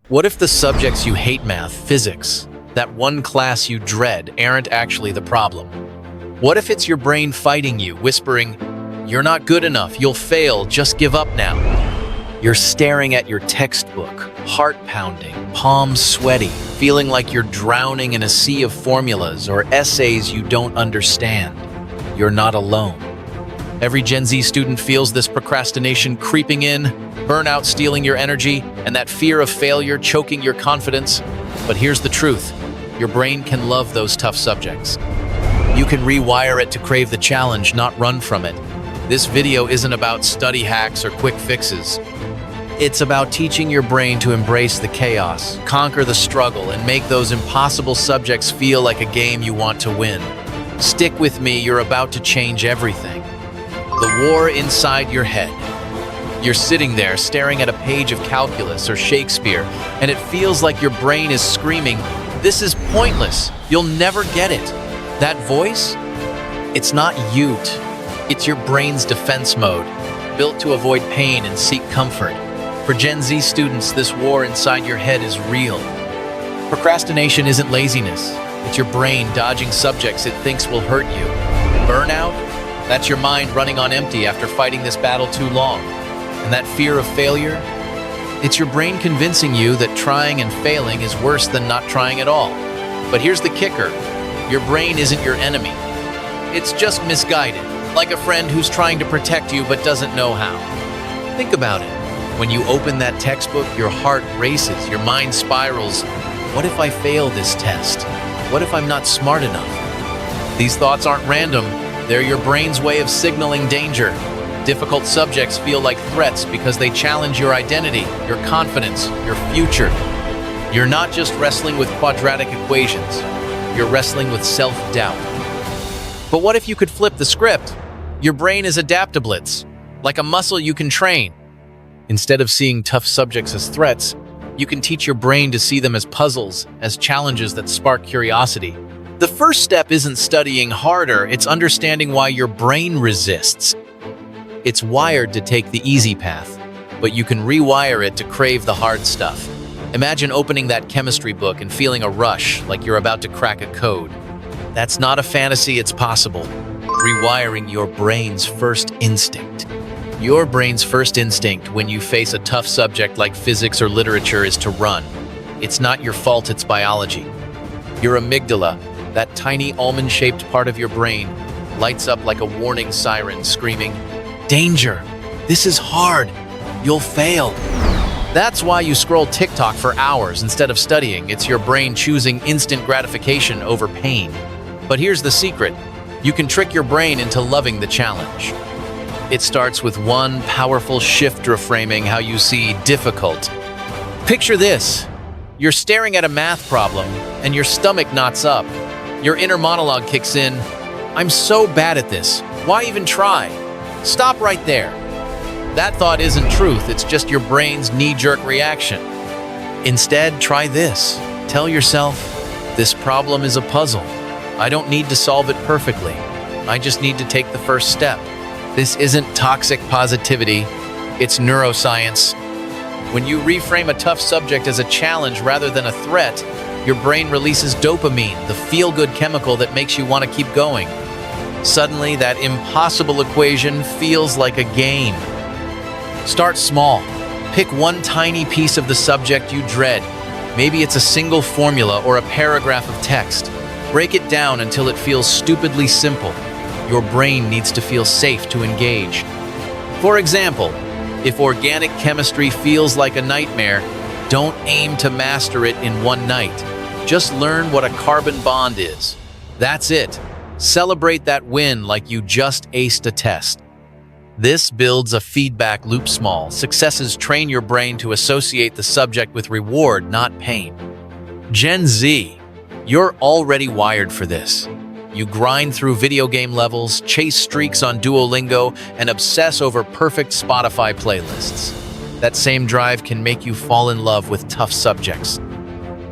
What if the subjects you hate, math, physics, that one class you dread, aren't actually the problem? What if it's your brain fighting you, whispering, "You're not good enough, you'll fail, just give up now"? You're staring at your textbook, heart pounding, palms sweaty, feeling like you're drowning in a sea of formulas or essays you don't understand. You're not alone. Every Gen Z student feels this procrastination creeping in, burnout stealing your energy, and that fear of failure choking your confidence. But here's the truth. Your brain can love those tough subjects. You can rewire it to crave the challenge, not run from it. This video isn't about study hacks or quick fixes. It's about teaching your brain to embrace the chaos, conquer the struggle, and make those impossible subjects feel like a game you want to win. Stick with me, you're about to change everything. The war inside your head. You're sitting there staring at a page of calculus or Shakespeare, and it feels like your brain is screaming, "This is pointless, you'll never get it." That voice? It's not you. It's your brain's defense mode, built to avoid pain and seek comfort. For Gen Z students, this war inside your head is real. Procrastination isn't laziness. It's your brain dodging subjects it thinks will hurt you. Burnout? That's your mind running on empty after fighting this battle too long. And that fear of failure? It's your brain convincing you that trying and failing is worse than not trying at all. But here's the kicker. Your brain isn't your enemy. It's just misguided, like a friend who's trying to protect you but doesn't know how. Think about it. When you open that textbook, your heart races, your mind spirals. What if I fail this test? What if I'm not smart enough? These thoughts aren't random. They're your brain's way of signaling danger. Difficult subjects feel like threats because they challenge your identity, your confidence, your future. You're not just wrestling with quadratic equations. You're wrestling with self-doubt. But what if you could flip the script? Your brain is adaptablets, like a muscle you can train. Instead of seeing tough subjects as threats, you can teach your brain to see them as puzzles, as challenges that spark curiosity. The first step isn't studying harder, it's understanding why your brain resists. It's wired to take the easy path, but you can rewire it to crave the hard stuff. Imagine opening that chemistry book and feeling a rush, like you're about to crack a code. That's not a fantasy, it's possible. Rewiring your brain's first instinct. Your brain's first instinct when you face a tough subject like physics or literature is to run. It's not your fault, it's biology. Your amygdala, that tiny almond-shaped part of your brain, lights up like a warning siren, screaming, "Danger! This is hard! You'll fail!" That's why you scroll TikTok for hours instead of studying. It's your brain choosing instant gratification over pain. But here's the secret. You can trick your brain into loving the challenge. It starts with one powerful shift reframing how you see difficult. Picture this. You're staring at a math problem and your stomach knots up. Your inner monologue kicks in. "I'm so bad at this. Why even try?" Stop right there. That thought isn't truth, it's just your brain's knee-jerk reaction. Instead, try this. Tell yourself, "This problem is a puzzle. I don't need to solve it perfectly. I just need to take the first step." This isn't toxic positivity, it's neuroscience. When you reframe a tough subject as a challenge rather than a threat, your brain releases dopamine, the feel-good chemical that makes you want to keep going. Suddenly, that impossible equation feels like a game. Start small. Pick one tiny piece of the subject you dread. Maybe it's a single formula or a paragraph of text. Break it down until it feels stupidly simple. Your brain needs to feel safe to engage. For example, if organic chemistry feels like a nightmare, don't aim to master it in one night. Just learn what a carbon bond is. That's it. Celebrate that win like you just aced a test. This builds a feedback loop. Small successes train your brain to associate the subject with reward, not pain. Gen Z, you're already wired for this. You grind through video game levels, chase streaks on Duolingo, and obsess over perfect Spotify playlists. That same drive can make you fall in love with tough subjects.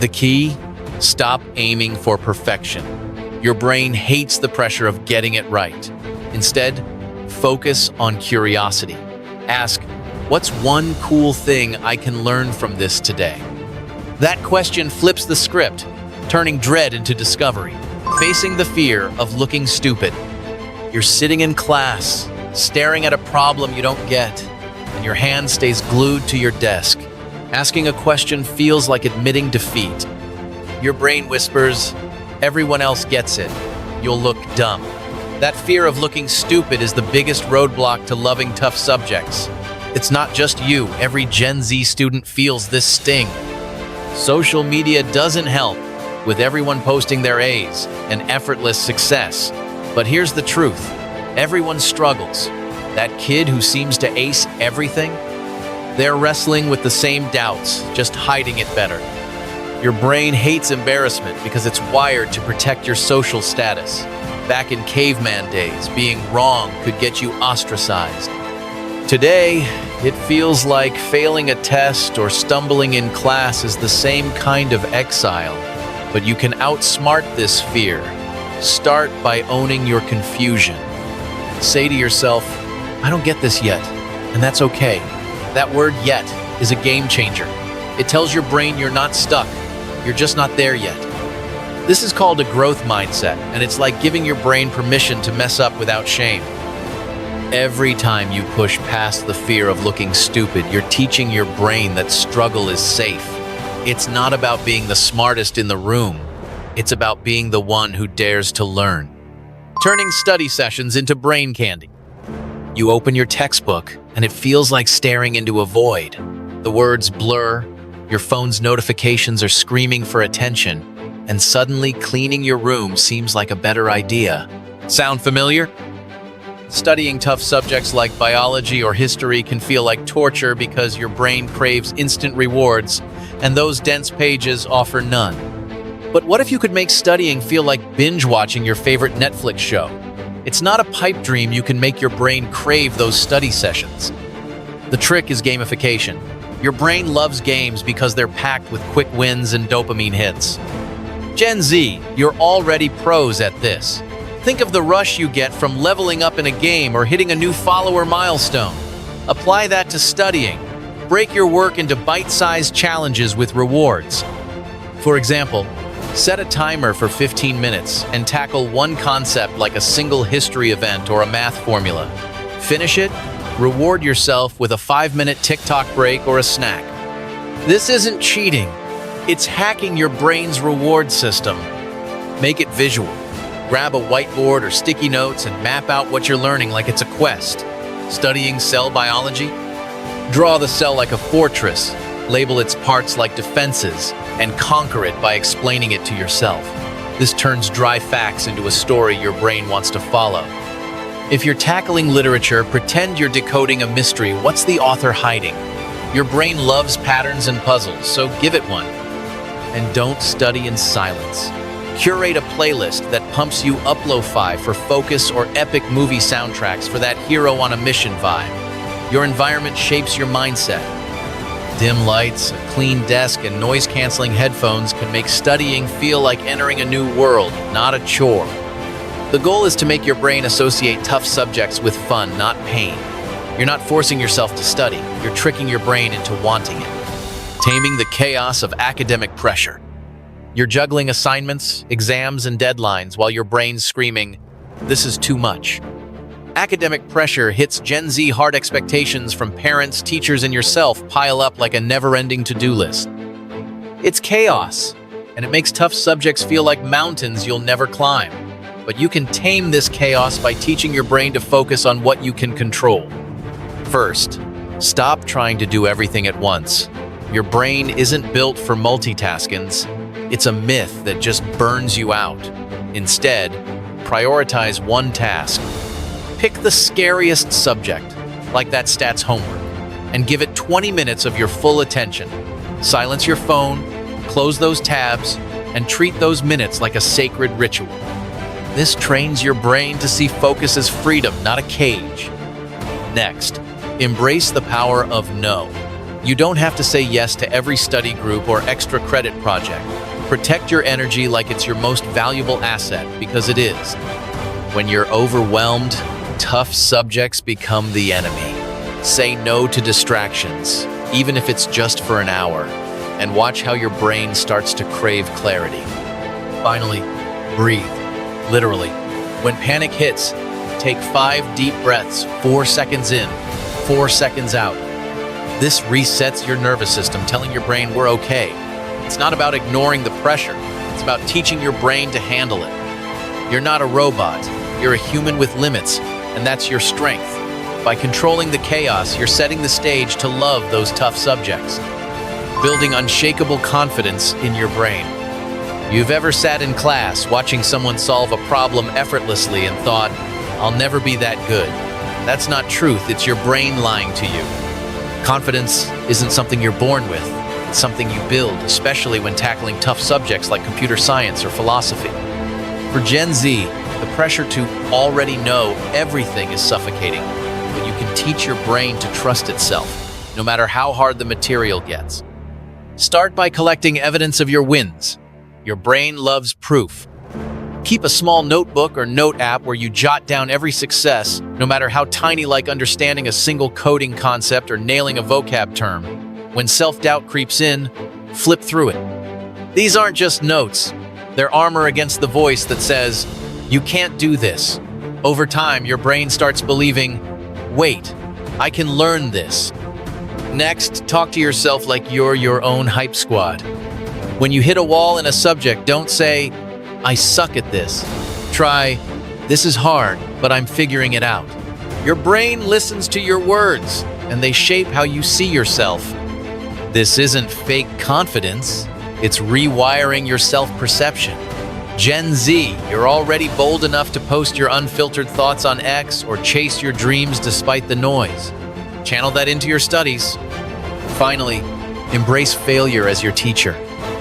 The key? Stop aiming for perfection. Your brain hates the pressure of getting it right. Instead, focus on curiosity. Ask, what's one cool thing I can learn from this today? That question flips the script, turning dread into discovery. Facing the fear of looking stupid. You're sitting in class, staring at a problem you don't get, and your hand stays glued to your desk. Asking a question feels like admitting defeat. Your brain whispers, "Everyone else gets it. You'll look dumb." That fear of looking stupid is the biggest roadblock to loving tough subjects. It's not just you, every Gen Z student feels this sting. Social media doesn't help, with everyone posting their A's and effortless success. But here's the truth, everyone struggles. That kid who seems to ace everything, they're wrestling with the same doubts, just hiding it better. Your brain hates embarrassment because it's wired to protect your social status. Back in caveman days, being wrong could get you ostracized. Today, it feels like failing a test or stumbling in class is the same kind of exile. But you can outsmart this fear. Start by owning your confusion. Say to yourself, "I don't get this yet," and that's okay. That word "yet" is a game changer. It tells your brain you're not stuck, you're just not there yet. This is called a growth mindset, and it's like giving your brain permission to mess up without shame. Every time you push past the fear of looking stupid, you're teaching your brain that struggle is safe. It's not about being the smartest in the room. It's about being the one who dares to learn. Turning study sessions into brain candy. You open your textbook, and it feels like staring into a void. The words blur, your phone's notifications are screaming for attention, and suddenly cleaning your room seems like a better idea. Sound familiar? Studying tough subjects like biology or history can feel like torture because your brain craves instant rewards, and those dense pages offer none. But what if you could make studying feel like binge-watching your favorite Netflix show? It's not a pipe dream, you can make your brain crave those study sessions. The trick is gamification. Your brain loves games because they're packed with quick wins and dopamine hits. Gen Z, you're already pros at this. Think of the rush you get from leveling up in a game or hitting a new follower milestone. Apply that to studying. Break your work into bite-sized challenges with rewards. For example, set a timer for 15 minutes and tackle one concept like a single history event or a math formula. Finish it, reward yourself with a 5-minute TikTok break or a snack. This isn't cheating. It's hacking your brain's reward system. Make it visual. Grab a whiteboard or sticky notes and map out what you're learning like it's a quest. Studying cell biology? Draw the cell like a fortress, label its parts like defenses, and conquer it by explaining it to yourself. This turns dry facts into a story your brain wants to follow. If you're tackling literature, pretend you're decoding a mystery. What's the author hiding? Your brain loves patterns and puzzles, so give it one. And don't study in silence. Curate a playlist that pumps you up lo-fi for focus or epic movie soundtracks for that hero on a mission vibe. Your environment shapes your mindset. Dim lights, a clean desk, and noise-canceling headphones can make studying feel like entering a new world, not a chore. The goal is to make your brain associate tough subjects with fun, not pain. You're not forcing yourself to study, you're tricking your brain into wanting it. Taming the chaos of academic pressure. You're juggling assignments, exams, and deadlines while your brain's screaming, "This is too much." Academic pressure hits Gen Z hard. Expectations from parents, teachers, and yourself pile up like a never-ending to-do list. It's chaos, and it makes tough subjects feel like mountains you'll never climb. But you can tame this chaos by teaching your brain to focus on what you can control. First, stop trying to do everything at once. Your brain isn't built for multitaskings. It's a myth that just burns you out. Instead, prioritize one task. Pick the scariest subject, like that stats homework, and give it 20 minutes of your full attention. Silence your phone, close those tabs, and treat those minutes like a sacred ritual. This trains your brain to see focus as freedom, not a cage. Next, embrace the power of no. You don't have to say yes to every study group or extra credit project. Protect your energy like it's your most valuable asset, because it is. When you're overwhelmed, tough subjects become the enemy. Say no to distractions, even if it's just for an hour. and watch how your brain starts to crave clarity. Finally, breathe. Literally. When panic hits, take 5 deep breaths, 4 seconds in, 4 seconds out. This resets your nervous system, telling your brain we're okay. It's not about ignoring the pressure. It's about teaching your brain to handle it. You're not a robot. You're a human with limits, and that's your strength. By controlling the chaos, you're setting the stage to love those tough subjects, building unshakable confidence in your brain. You've ever sat in class watching someone solve a problem effortlessly and thought, "I'll never be that good." That's not truth, it's your brain lying to you. Confidence isn't something you're born with, it's something you build, especially when tackling tough subjects like computer science or philosophy. For Gen Z, the pressure to already know everything is suffocating, but you can teach your brain to trust itself, no matter how hard the material gets. Start by collecting evidence of your wins. Your brain loves proof. Keep a small notebook or note app where you jot down every success, no matter how tiny, like understanding a single coding concept or nailing a vocab term. When self-doubt creeps in, flip through it. These aren't just notes. They're armor against the voice that says, "You can't do this." Over time, your brain starts believing, "Wait, I can learn this." Next, talk to yourself like you're your own hype squad. When you hit a wall in a subject, don't say, "I suck at this." Try, "This is hard, but I'm figuring it out." Your brain listens to your words, and they shape how you see yourself. This isn't fake confidence, it's rewiring your self-perception. Gen Z, you're already bold enough to post your unfiltered thoughts on X or chase your dreams despite the noise. Channel that into your studies. Finally, embrace failure as your teacher.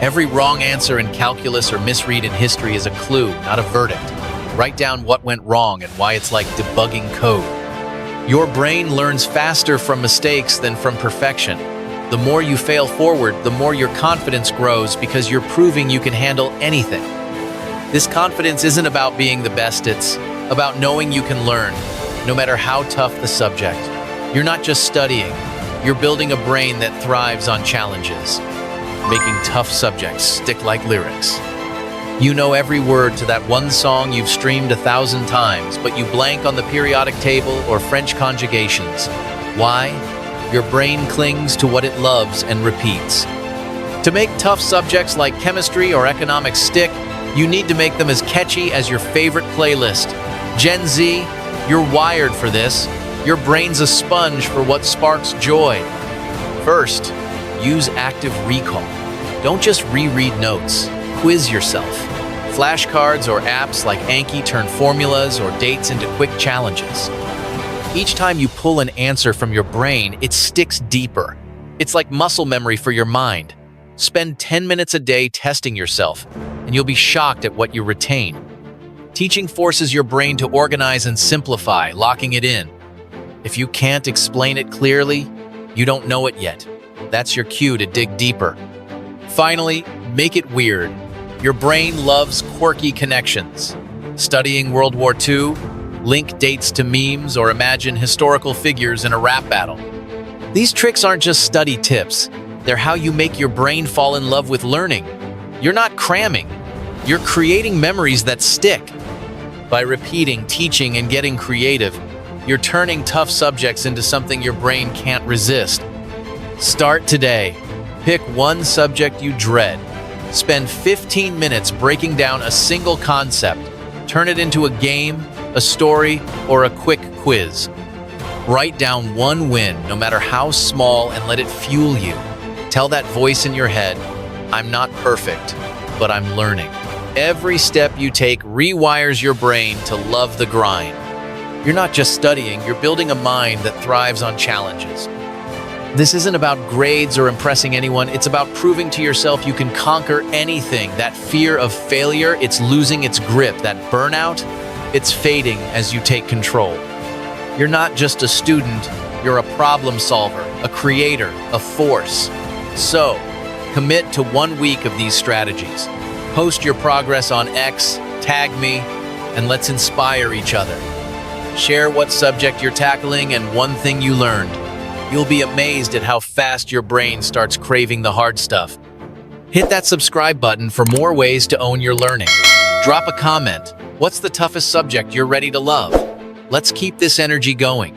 Every wrong answer in calculus or misread in history is a clue, not a verdict. Write down what went wrong and why it's like debugging code. Your brain learns faster from mistakes than from perfection. The more you fail forward, the more your confidence grows because you're proving you can handle anything. This confidence isn't about being the best, it's about knowing you can learn, no matter how tough the subject. You're not just studying, you're building a brain that thrives on challenges, making tough subjects stick like lyrics. You know every word to that one song you've streamed 1,000 times, but you blank on the periodic table or French conjugations. Why? Your brain clings to what it loves and repeats. To make tough subjects like chemistry or economics stick, you need to make them as catchy as your favorite playlist. Gen Z, you're wired for this. Your brain's a sponge for what sparks joy. First, use active recall. Don't just reread notes. Quiz yourself. Flashcards or apps like Anki turn formulas or dates into quick challenges. Each time you pull an answer from your brain, it sticks deeper. It's like muscle memory for your mind. Spend 10 minutes a day testing yourself, and you'll be shocked at what you retain. Teaching forces your brain to organize and simplify, locking it in. If you can't explain it clearly, you don't know it yet. That's your cue to dig deeper. Finally, make it weird. Your brain loves quirky connections. Studying World War II, link dates to memes, or imagine historical figures in a rap battle. These tricks aren't just study tips. They're how you make your brain fall in love with learning. You're not cramming. You're creating memories that stick. By repeating, teaching, and getting creative, you're turning tough subjects into something your brain can't resist. Start today. Pick one subject you dread. Spend 15 minutes breaking down a single concept. Turn it into a game, a story, or a quick quiz. Write down one win, no matter how small, and let it fuel you. Tell that voice in your head, "I'm not perfect, but I'm learning." Every step you take rewires your brain to love the grind. You're not just studying, you're building a mind that thrives on challenges. This isn't about grades or impressing anyone, it's about proving to yourself you can conquer anything. That fear of failure, it's losing its grip. That burnout, it's fading as you take control. You're not just a student, you're a problem solver, a creator, a force. So, commit to 1 week of these strategies. Post your progress on X, tag me, and let's inspire each other. Share what subject you're tackling and one thing you learned. You'll be amazed at how fast your brain starts craving the hard stuff. Hit that subscribe button for more ways to own your learning. Drop a comment. What's the toughest subject you're ready to love? Let's keep this energy going.